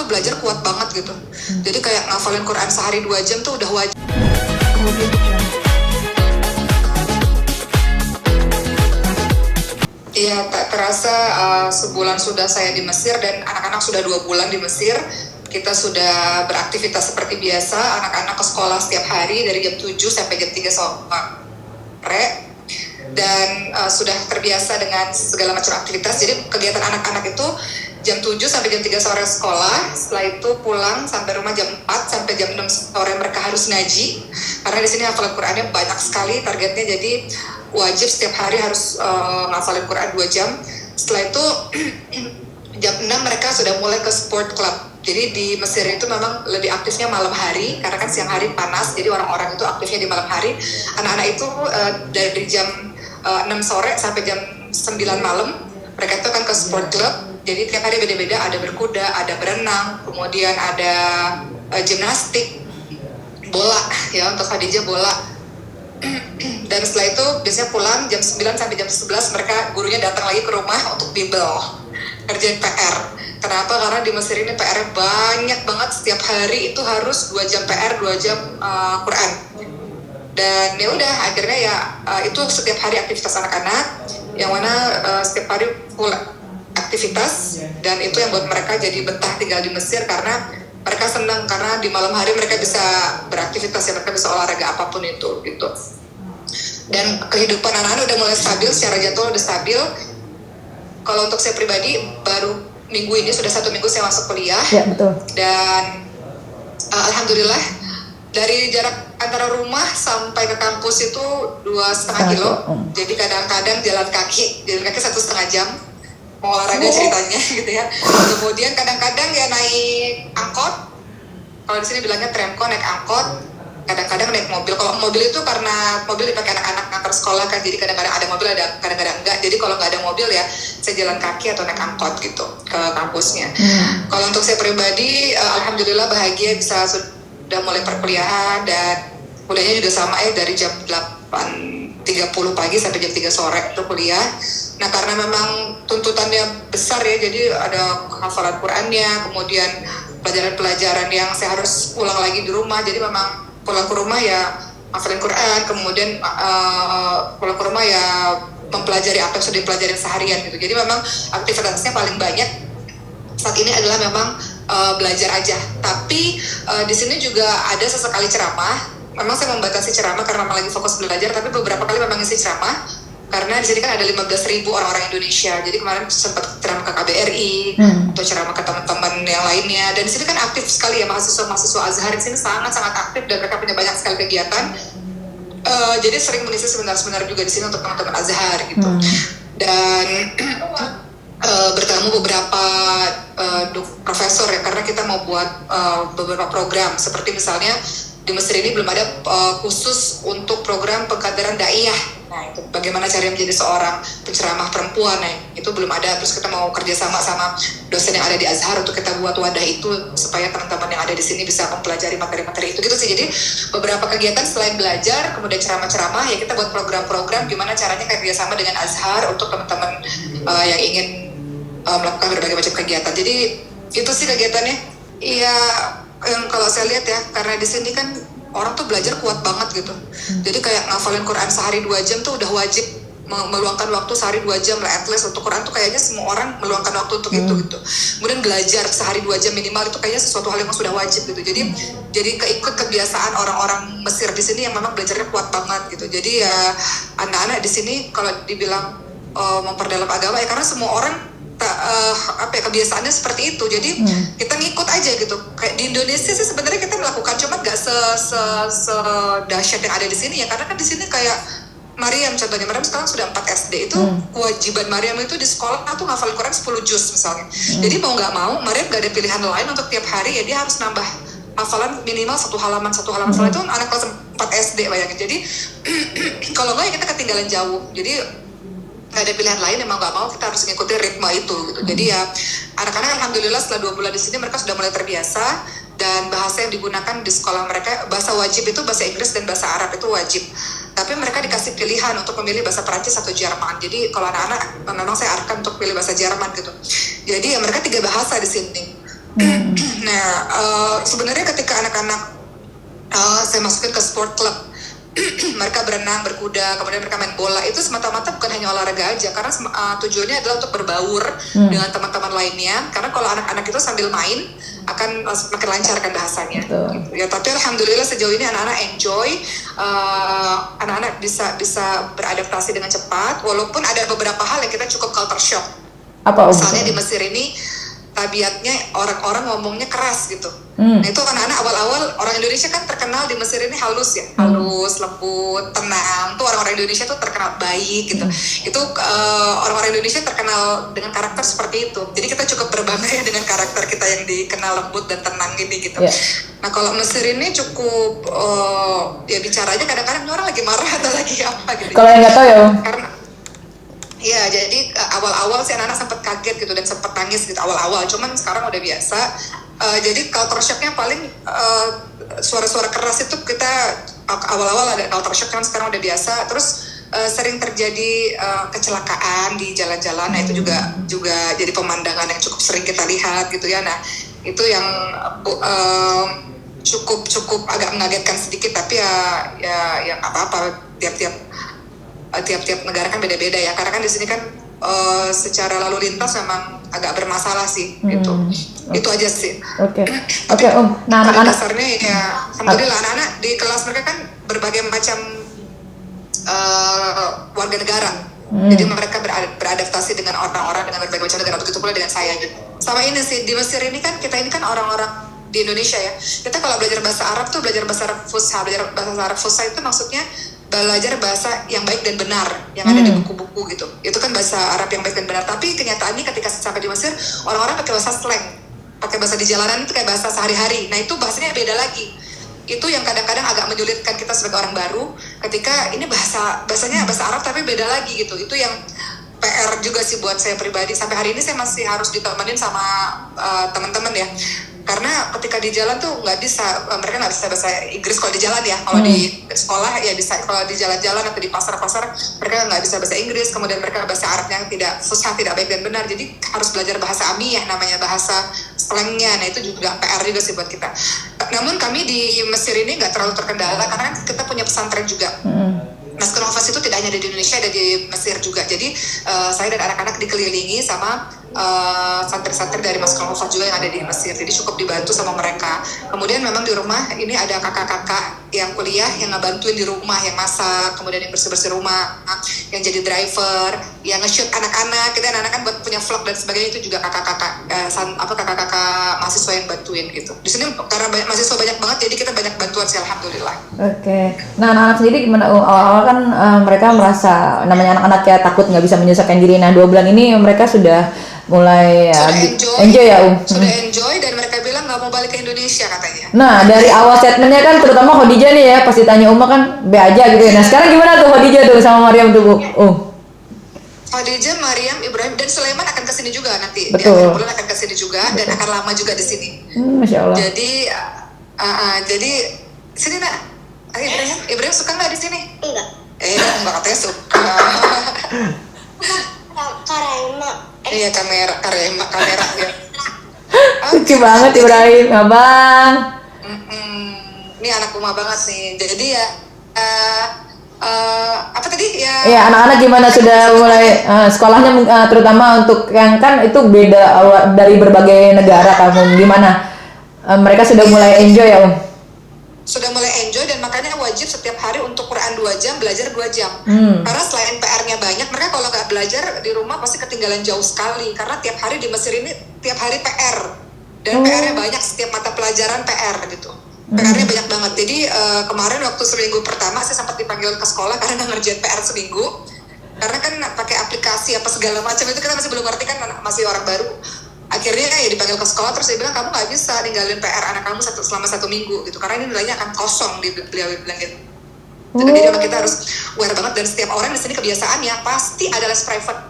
tuh belajar kuat banget gitu. Jadi kayak ngafalin Quran sehari 2 jam tuh udah wajib. Iya, tak terasa sebulan sudah saya di Mesir dan anak-anak sudah 2 bulan di Mesir. Kita sudah beraktivitas seperti biasa, anak-anak ke sekolah setiap hari dari jam 7 sampai jam 3 sore. Dan sudah terbiasa dengan segala macam aktivitas. Jadi kegiatan anak-anak itu jam 7 sampai jam 3 sore sekolah, setelah itu pulang sampai rumah jam 4 sampai jam 6 sore mereka harus ngaji. Karena di sini hafalan Qurannya banyak sekali targetnya, jadi wajib setiap hari harus ngafalin Quran 2 jam. Setelah itu jam 6 mereka sudah mulai ke sport club. Jadi di Mesir itu memang lebih aktifnya malam hari, karena kan siang hari panas, jadi orang-orang itu aktifnya di malam hari. Anak-anak itu dari jam 6 sore sampai jam 9 malam mereka itu akan ke sport club. Jadi tiap hari beda-beda, ada berkuda, ada berenang, kemudian ada gimnastik, bola ya, untuk Khadijah bola. Dan setelah itu biasanya pulang jam 9 sampai jam 11 mereka gurunya datang lagi ke rumah untuk bimbel, kerjain PR. Kenapa? Karena di Mesir ini PR-nya banyak banget, setiap hari itu harus 2 jam PR, 2 jam Quran. Dan ya udah akhirnya ya itu setiap hari aktivitas anak-anak, yang mana setiap hari full aktivitas, dan itu yang buat mereka jadi betah tinggal di Mesir karena mereka senang, karena di malam hari mereka bisa beraktivitas ya, mereka bisa olahraga apapun itu gitu. Dan kehidupan anak-anak udah mulai stabil, secara jadwal udah stabil. Kalau untuk saya pribadi, baru minggu ini sudah 1 minggu saya masuk kuliah. Ya, betul. Dan alhamdulillah dari jarak antara rumah sampai ke kampus itu 2,5 kilo. Jadi kadang-kadang jalan kaki 1,5 jam. Mau olahraga ceritanya gitu ya. Kemudian kadang-kadang ya naik angkot. Kalau di sini bilangnya tramko, naik angkot. Kadang-kadang naik mobil. Kalau mobil itu karena mobil dipakai anak-anak ngantar sekolah kan, jadi kadang-kadang ada mobil, ada kadang-kadang enggak. Jadi kalau nggak ada mobil ya saya jalan kaki atau naik angkot gitu ke kampusnya. Kalau untuk saya pribadi, alhamdulillah bahagia bisa sudah mulai perkuliahan, dan kuliahnya juga sama ya, dari jam 8.30 pagi sampai jam 3 sore itu kuliah. Nah karena memang tuntutannya besar ya, jadi ada hafalan Qurannya, kemudian pelajaran-pelajaran yang saya harus ulang lagi di rumah. Jadi memang pulang ke rumah ya hafalin Quran, kemudian pulang ke rumah ya mempelajari apa yang sudah dipelajari seharian gitu. Jadi memang aktivitasnya paling banyak saat ini adalah memang belajar aja. Tapi di sini juga ada sesekali ceramah. Memang saya membatasi ceramah karena memang lagi fokus belajar, tapi beberapa kali memang isi ceramah. Karena di sini kan ada 15.000 orang-orang Indonesia. Jadi kemarin sempat ceramah ke KBRI atau ceramah ke teman-teman yang lainnya. Dan di sini kan aktif sekali ya mahasiswa Azhar di sini, sangat-sangat aktif, dan mereka punya banyak sekali kegiatan. Jadi sering mengisi seminar-seminar juga di sini untuk teman-teman Azhar gitu. Dan bertemu beberapa profesor ya, karena kita mau buat beberapa program, seperti misalnya di Mesir ini belum ada khusus untuk program pengkaderan daiyah. Nah itu bagaimana cara menjadi seorang penceramah perempuan, nah itu belum ada. Terus kita mau kerjasama sama dosen yang ada di Azhar untuk kita buat wadah itu, supaya teman-teman yang ada di sini bisa mempelajari materi-materi itu gitu sih. Jadi beberapa kegiatan selain belajar, kemudian ceramah-ceramah, ya kita buat program-program gimana caranya kerjasama dengan Azhar untuk teman-teman yang ingin melakukan berbagai macam kegiatan. Jadi itu sih kegiatannya. Iya, yang kalau saya lihat ya, karena di sini kan orang tuh belajar kuat banget gitu. Jadi kayak ngafalin Quran sehari 2 jam tuh udah wajib, meluangkan waktu sehari 2 jam lah at least untuk Quran tuh, kayaknya semua orang meluangkan waktu untuk itu gitu. Kemudian belajar sehari 2 jam minimal itu kayaknya sesuatu hal yang sudah wajib gitu. Jadi keikut kebiasaan orang-orang Mesir di sini yang memang belajarnya kuat banget gitu. Jadi ya anak-anak di sini kalau dibilang memperdalam agama ya, karena semua orang kebiasaannya seperti itu. Jadi kita ngikut aja gitu. Kayak di Indonesia sih sebenarnya kita melakukan, cuma nggak sedahsyat yang ada di sini ya, karena kan di sini kayak Maryam contohnya, Maryam sekarang sudah 4 SD, itu kewajiban Maryam itu di sekolah tuh ngafalin Quran 10 juz misalnya. Jadi mau nggak mau Maryam nggak ada pilihan lain untuk tiap hari ya dia harus nambah hafalan minimal satu halaman. Soalnya itu anak kelas 4 SD bayangin. Jadi kalau nggak ya kita ketinggalan jauh. Jadi nggak ada pilihan lain, emang nggak mau, kita harus mengikuti ritme itu gitu. Jadi ya anak-anak alhamdulillah setelah 2 bulan di sini mereka sudah mulai terbiasa, dan bahasa yang digunakan di sekolah mereka, bahasa wajib itu bahasa Inggris dan bahasa Arab itu wajib. Tapi mereka dikasih pilihan untuk memilih bahasa Perancis atau Jerman. Jadi kalau anak-anak memang saya arahkan untuk pilih bahasa Jerman gitu. Jadi ya mereka 3 bahasa di sini. Nah, sebenarnya ketika anak-anak saya masukin ke sport club, mereka berenang, berkuda, kemudian mereka main bola, itu semata-mata bukan hanya olahraga aja, karena tujuannya adalah untuk berbaur dengan teman-teman lainnya. Karena kalau anak-anak itu sambil main akan semakin lancar kan bahasanya. Gitu. Ya, tapi alhamdulillah sejauh ini anak-anak enjoy, anak-anak bisa beradaptasi dengan cepat, walaupun ada beberapa hal yang kita cukup culture shock. Misalnya di Mesir ini tabiatnya orang-orang ngomongnya keras gitu. Nah itu anak-anak awal-awal, orang Indonesia kan terkenal di Mesir ini halus ya, halus, lembut, tenang. Tuh orang-orang Indonesia tuh terkenal baik gitu. Itu orang-orang Indonesia terkenal dengan karakter seperti itu. Jadi kita cukup berbangga ya dengan karakter kita yang dikenal lembut dan tenang ini gitu. Nah kalau Mesir ini cukup ya bicaranya kadang-kadang orang lagi marah atau lagi apa gitu. Kalau yang nggak tahu ya. Karena ya, jadi awal-awal sih anak-anak sempat kaget gitu dan sempat nangis gitu awal-awal. Cuman sekarang udah biasa. Jadi culture shocknya paling suara-suara keras itu kita awal-awal ada culture shock, kan sekarang udah biasa. Terus sering terjadi kecelakaan di jalan-jalan. Nah itu juga jadi pemandangan yang cukup sering kita lihat gitu ya. Nah itu yang cukup agak mengagetkan sedikit, tapi ya apa-apa, tiap negara kan beda-beda ya, karena kan di sini kan secara lalu lintas memang agak bermasalah sih gitu. Itu aja sih. Oke, Om. Nah, anak-anak dasarnya ya alhamdulillah anak-anak di kelas mereka kan berbagai macam warga negara. Jadi mereka beradaptasi dengan orang-orang dengan berbagai macam negara, begitu pula dengan saya gitu. Sama ini sih di Mesir ini kan kita ini kan orang-orang di Indonesia ya. Kita kalau belajar bahasa Arab tuh belajar bahasa Arab Fusha. Belajar bahasa Arab Fusha itu maksudnya belajar bahasa yang baik dan benar yang ada di buku-buku gitu. Itu kan bahasa Arab yang baik dan benar. Tapi kenyataannya ketika sampai di Mesir, orang-orang pakai bahasa slang, pakai bahasa di jalanan itu kayak bahasa sehari-hari. Nah itu bahasanya beda lagi. Itu yang kadang-kadang agak menyulitkan kita sebagai orang baru ketika ini bahasanya bahasa Arab tapi beda lagi gitu. Itu yang PR juga sih buat saya pribadi. Sampai hari ini saya masih harus ditemenin sama teman-teman ya. Karena ketika di jalan tuh mereka nggak bisa bahasa Inggris kalau di jalan ya. Kalau di sekolah ya bisa, kalau di jalan-jalan atau di pasar-pasar mereka nggak bisa bahasa Inggris. Kemudian mereka bahasa Arabnya tidak fusha, tidak baik dan benar. Jadi harus belajar bahasa amiyah, namanya bahasa slangnya. Nah itu juga PR juga sih buat kita. Namun kami di Mesir ini nggak terlalu terkendala karena kita punya pesantren juga. Maskul Hufaz itu tidak hanya di Indonesia, ada di Mesir juga. Jadi saya dan anak-anak dikelilingi sama santri-santri dari Maskul Hufaz juga yang ada di Mesir. Jadi cukup dibantu sama mereka. Kemudian memang di rumah ini ada kakak-kakak yang kuliah yang ngebantuin di rumah, yang masak, kemudian yang bersih-bersih rumah, yang jadi driver, yang nge-shoot anak-anak. Kita anak-anak kan buat punya vlog dan sebagainya, itu juga kakak-kakak kakak-kakak mahasiswa yang bantuin gitu. Di sini karena mahasiswa banyak banget, jadi kita banyak bantuan sih alhamdulillah. Oke. Nah anak-anak sendiri gimana? Awal-awal kan mereka merasa namanya anak-anak ya takut nggak bisa menyelesaikan diri. Nah 2 bulan ini mereka sudah mulai enjoy ya Sudah enjoy dan mereka bilang nggak mau balik ke Indonesia katanya. Nah dari awal statementnya kan terutama Khadijah nih ya, pas ditanya Uma kan be aja gitu ya. Nah sekarang gimana tuh Khadijah tuh sama Maryam tuh Bu? Khadijah, Maryam, Ibrahim dan Sulaiman akan kesini juga nanti. Betul. Di akhir bulan akan kesini juga. Betul. Dan akan lama juga di sini. Masya Allah. Jadi sini nak. Ibrahim suka nggak di sini? Enggak. Enggak katanya suka. Karema. Iya kamera ya. Lucu banget Ibrahim, abang. Ini anak rumah banget nih. Jadi ya apa tadi ya? Iya anak-anak gimana sudah mulai sekolahnya terutama untuk yang kan itu beda dari berbagai negara kamu gimana? Mereka sudah mulai enjoy ya Sudah mulai enjoy dan makanya wajib setiap hari untuk Quran 2 jam, belajar 2 jam. Karena selain PR-nya banyak, mereka kalau nggak belajar di rumah pasti ketinggalan jauh sekali. Karena tiap hari di Mesir ini tiap hari PR dan PR-nya banyak, setiap mata pelajaran PR gitu. PR-nya banyak banget. Jadi kemarin waktu seminggu pertama saya sempat dipanggil ke sekolah karena ngerjain PR seminggu. Karena kan pakai aplikasi apa segala macam itu kita masih belum ngerti kan, masih orang baru. Akhirnya ya dipanggil ke sekolah, terus dia bilang kamu nggak bisa ninggalin PR anak kamu selama 1 minggu gitu, karena ini nilainya akan kosong, beliau bilang gitu. Jadi memang kita harus aware banget, dan setiap orang di sini kebiasaannya pasti ada les private.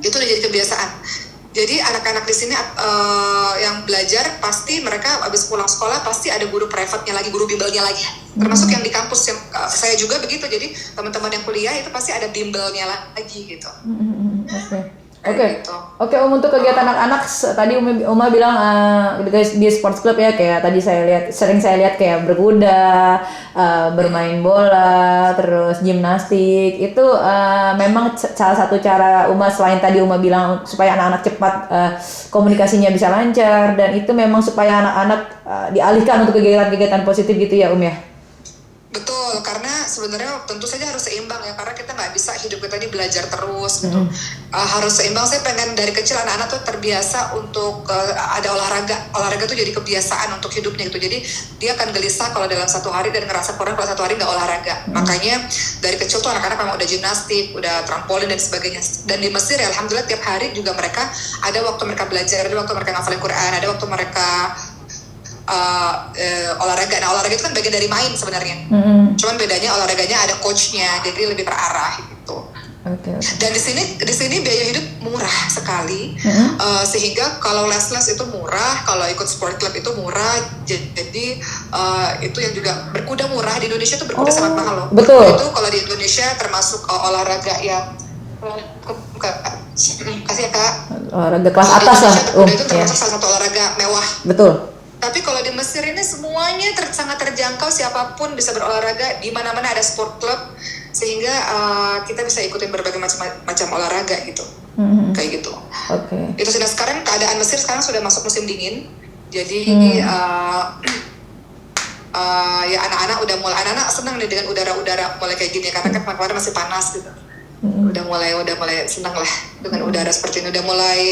Itu udah jadi kebiasaan. Jadi anak-anak di sini yang belajar pasti mereka habis pulang sekolah pasti ada guru private-nya lagi, guru bimbelnya lagi. Termasuk yang di kampus yang saya juga begitu. Jadi teman-teman yang kuliah itu pasti ada bimbelnya lagi gitu. Oke. Oke, gitu. oke Om, untuk kegiatan anak-anak tadi Uma bilang di sports club ya, kayak tadi sering saya lihat kayak berkuda, bermain bola, terus gimnastik itu memang salah satu cara Uma, selain tadi Uma bilang supaya anak-anak cepat komunikasinya bisa lancar, dan itu memang supaya anak-anak dialihkan untuk kegiatan-kegiatan positif gitu ya ya. Betul, karena sebenarnya tentu saja harus seimbang ya, karena kita nggak bisa hidup kita ini belajar terus gitu. Harus seimbang. Saya pengen dari kecil anak-anak tuh terbiasa untuk ada olahraga tuh jadi kebiasaan untuk hidupnya gitu. Jadi dia akan gelisah kalau dalam satu hari dan ngerasa kurang kalau satu hari nggak olahraga. Makanya dari kecil tuh anak-anak memang udah gimnastik, udah trampolin dan sebagainya. Dan di Mesir ya alhamdulillah tiap hari juga mereka ada waktu mereka belajar, ada waktu mereka ngafalin Quran, ada waktu mereka olahraga. Nah, olahraga itu kan bagian dari main sebenarnya. Cuman bedanya olahraganya ada coachnya, jadi lebih terarah gitu. Okay. Dan di sini biaya hidup murah sekali, sehingga kalau les itu murah, kalau ikut sport club itu murah. Jadi itu yang juga berkuda murah. Di Indonesia tuh berkuda sangat mahal loh. Betul. Itu kalau di Indonesia termasuk olahraga yang kasih ya Kak. Olahraga kelas atas lah. Berkuda itu termasuk salah satu olahraga mewah. Betul. Tapi kalau di Mesir ini semuanya sangat terjangkau, siapapun bisa berolahraga, di mana-mana ada sport club, sehingga kita bisa ikutin berbagai macam olahraga gitu, kayak gitu. Okay. Itu sudah sekarang keadaan Mesir sekarang sudah masuk musim dingin, jadi ya anak-anak senang nih dengan udara-udara mulai kayak gini, karena kan kemarin masih panas gitu. Udah mulai senang lah dengan udara seperti ini, udah mulai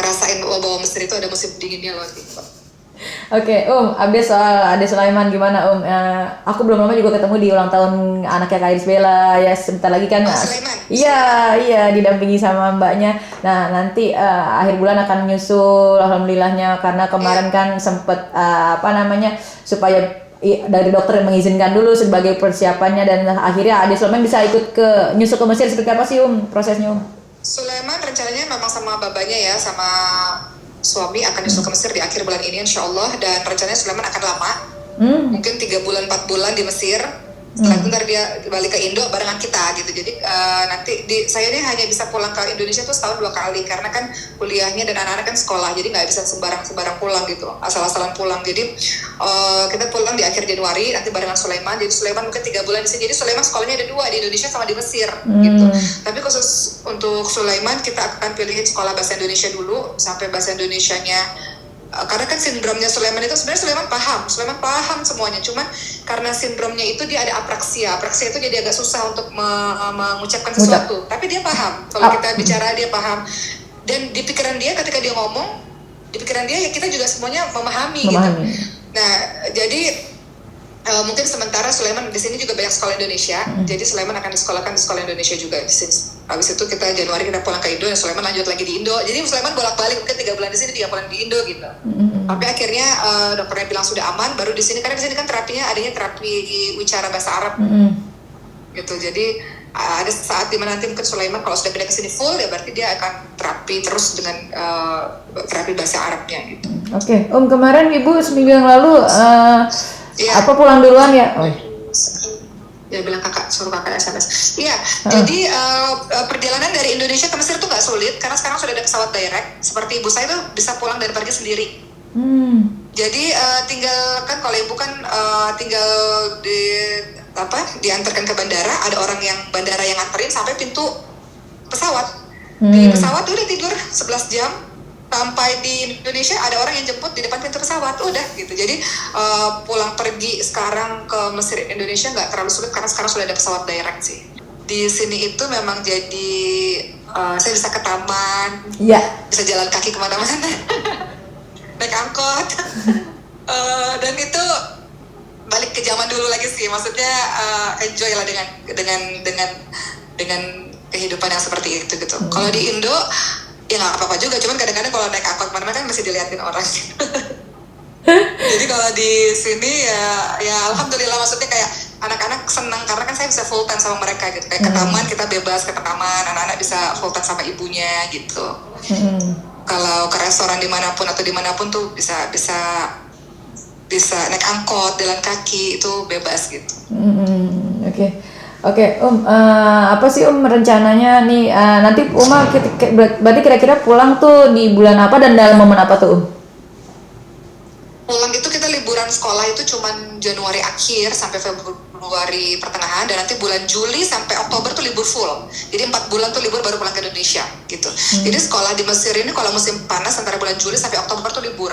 rasain bahwa Mesir itu ada musim dinginnya loh gitu. Oke, abis soal Ade Sulaiman gimana aku belum lama juga ketemu di ulang tahun anaknya Kak Iris Bella ya, sebentar lagi kan. Iya, didampingi sama mbaknya. Nah, nanti akhir bulan akan menyusul alhamdulillahnya, karena kemarin kan sempet supaya dari dokter mengizinkan dulu sebagai persiapannya, dan akhirnya Ade Sulaiman bisa ikut nyusul ke Mesir. Seperti apa sih prosesnya Sulaiman rencananya memang sama babanya ya, sama suami akan nyusul ke Mesir di akhir bulan ini insya Allah, dan rencananya Sulaiman akan lama, mungkin 3 bulan 4 bulan di Mesir. Setelah itu ntar dia balik ke Indo barengan kita gitu. Jadi nanti saya ini hanya bisa pulang ke Indonesia tuh setahun 2 kali, karena kan kuliahnya dan anak-anak kan sekolah, jadi nggak bisa sembarang pulang gitu, asal-asalan pulang. Jadi kita pulang di akhir Januari nanti barengan Sulaiman. Jadi Sulaiman mungkin 3 bulan di sini. Jadi Sulaiman sekolahnya ada 2, di Indonesia sama di Mesir gitu. Tapi khusus untuk Sulaiman kita akan pilihin sekolah bahasa Indonesia dulu sampai bahasa Indonesianya. Karena kan sindromnya Sulaiman itu sebenarnya Sulaiman paham semuanya, cuman karena sindromnya itu dia ada apraksia itu jadi agak susah untuk mengucapkan sesuatu, tapi dia paham kalau kita bicara, dia paham, dan di pikiran dia ketika dia ngomong, di pikiran dia ya kita juga semuanya memahami. Gitu. Nah jadi mungkin sementara Sulaiman di sini juga banyak sekolah Indonesia, jadi Sulaiman akan disekolahkan di sekolah Indonesia juga di sini. Habis itu kita Januari kita pulang ke Indo, dan Sulaiman lanjut lagi di Indo. Jadi Sulaiman bolak-balik mungkin 3 bulan di sini, 3 bulan di Indo gitu. Tapi akhirnya dokternya bilang sudah aman, baru di sini, karena di sini kan adanya terapi wicara bahasa Arab. Gitu. Jadi ada saat dimana nanti mungkin Sulaiman kalau sudah pindah ke sini full, ya berarti dia akan terapi terus dengan terapi bahasa Arabnya gitu. Oke. Kemarin Ibu seminggu yang lalu apa pulang duluan ya? Dia bilang suruh kakak SMS. Iya, jadi perjalanan dari Indonesia ke Mesir tuh nggak sulit, karena sekarang sudah ada pesawat direct. Seperti ibu saya tuh bisa pulang dan pergi sendiri. Jadi tinggal kan kalau ibu kan tinggal diantarkan ke bandara, ada orang yang bandara yang nganterin sampai pintu pesawat. Di pesawat udah tidur 11 jam. Sampai di Indonesia ada orang yang jemput di depan pintu pesawat, udah gitu. Jadi pulang pergi sekarang ke Mesir Indonesia nggak terlalu sulit, karena sekarang sudah ada pesawat direct sih. Di sini itu memang jadi saya bisa ke taman, bisa jalan kaki kemana-mana, naik angkot, dan itu balik ke zaman dulu lagi sih. Maksudnya enjoy lah dengan kehidupan yang seperti itu gitu. Kalau di Indo ya nggak apa-apa juga, cuman kadang-kadang kalau naik angkot kemana-mana kan masih diliatin orang. Jadi kalau di sini ya alhamdulillah, maksudnya kayak anak-anak senang karena kan saya bisa full time sama mereka gitu. Kayak ke taman kita bebas ke taman, anak-anak bisa full time sama ibunya gitu. Kalau ke restoran dimanapun tuh bisa naik angkot, jalan kaki itu bebas gitu. Oke. Oke, apa sih rencananya nih? Nanti Uma berarti kira-kira pulang tuh di bulan apa dan dalam momen apa tuh Pulang itu kita liburan sekolah itu cuman Januari akhir sampai Februari pertengahan, dan nanti bulan Juli sampai Oktober tuh libur full. Jadi 4 bulan tuh libur baru pulang ke Indonesia gitu. Jadi sekolah di Mesir ini kalau musim panas antara bulan Juli sampai Oktober tuh libur.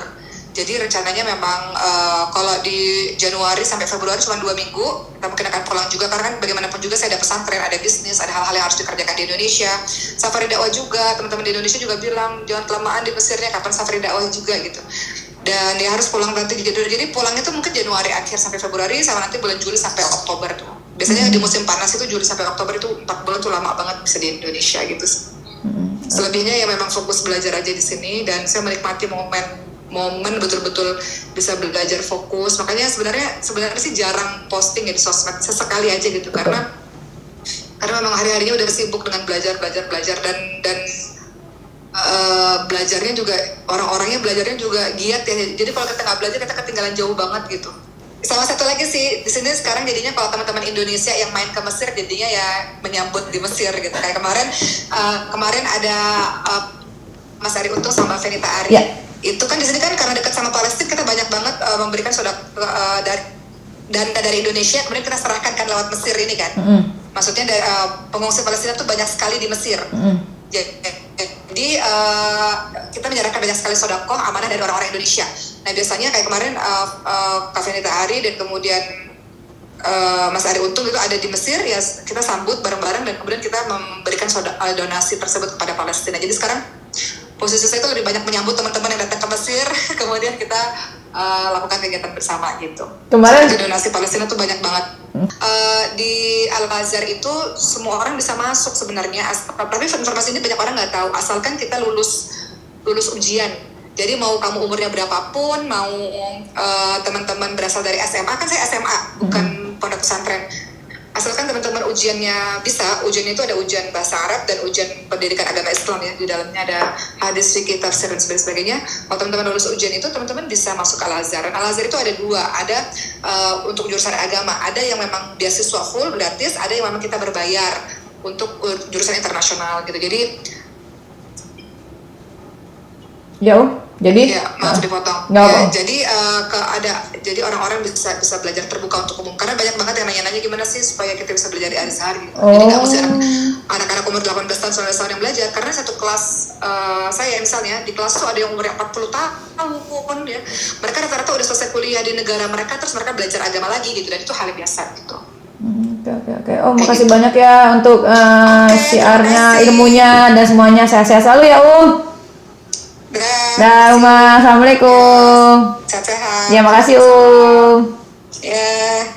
Jadi rencananya memang kalau di Januari sampai Februari cuma 2 minggu, kita mungkin akan pulang juga karena kan bagaimanapun juga saya ada pesantren, ada bisnis, ada hal-hal yang harus dikerjakan di Indonesia. Safari dakwah juga, teman-teman di Indonesia juga bilang jangan kelamaan di Mesirnya, kapan safari dakwah juga gitu. Dan ya harus pulang nanti jadi pulangnya tuh mungkin Januari akhir sampai Februari, sama nanti bulan Juli sampai Oktober tuh. Biasanya di musim panas itu Juli sampai Oktober itu 4 bulan tuh lama banget bisa di Indonesia gitu. Selebihnya ya memang fokus belajar aja di sini, dan saya menikmati momen betul-betul bisa belajar fokus. Makanya sebenarnya sih jarang posting ya di sosmed, sesekali aja gitu, karena memang hari-harinya udah sibuk dengan belajar dan belajarnya juga orang-orangnya belajarnya juga giat ya. Jadi kalau kita nggak belajar kita ketinggalan jauh banget gitu. Sama satu lagi sih di sini sekarang jadinya kalau teman-teman Indonesia yang main ke Mesir jadinya ya menyambut di Mesir gitu. Kayak kemarin ada Mas Ari Untung sama Fenita Ari. Yeah. Itu kan di sini kan karena dekat sama Palestina, kita banyak banget memberikan dari Indonesia, kemudian kita serahkan kan lewat Mesir ini kan. Maksudnya pengungsi Palestina tuh banyak sekali di Mesir. Jadi kita menyerahkan banyak sekali sodako amanah dari orang-orang Indonesia. Nah biasanya kayak kemarin Kak Fenita Ari dan kemudian Mas Ari Untung itu ada di Mesir, ya kita sambut bareng-bareng dan kemudian kita memberikan donasi tersebut kepada Palestina. Jadi sekarang posisi saya itu lebih banyak menyambut teman-teman yang datang ke Mesir, kemudian kita lakukan kegiatan bersama gitu. Kemarin donasi Palestina tuh banyak banget. Di Al-Azhar itu semua orang bisa masuk sebenarnya, tapi informasi ini banyak orang nggak tahu. Asalkan kita lulus ujian. Jadi mau kamu umurnya berapapun, mau teman-teman berasal dari SMA, kan saya SMA bukan pondok pesantren. Asalkan teman-teman ujiannya bisa, ujiannya itu ada ujian bahasa Arab dan ujian pendidikan agama Islam ya, di dalamnya ada hadis, fikih, tafsir dan sebagainya. Kalau teman-teman lulus ujian itu, teman-teman bisa masuk Al-Azhar. Al-Azhar itu ada 2, ada untuk jurusan agama, ada yang memang beasiswa full gratis, ada yang memang kita berbayar untuk jurusan internasional gitu. Jadi jadi ya, maaf dipotong. Jadi orang-orang bisa belajar terbuka untuk umum, karena banyak banget yang nanya-nanya gimana sih supaya kita bisa belajar di Al-Azhar gitu. Jadi nggak mesti anak-anak umur 18 tahun 19 tahun yang belajar, karena satu kelas saya misalnya di kelas tuh ada yang umurnya 40 tahun ya. Mereka rata-rata udah selesai kuliah di negara mereka, terus mereka belajar agama lagi gitu, dan itu hal yang biasa gitu. Oke. Makasih banyak ya untuk syiarnya, ilmunya dan semuanya. Sehat-sehat selalu ya Uma, assalamualaikum. Sehat-sehat. Ya, makasih Ya.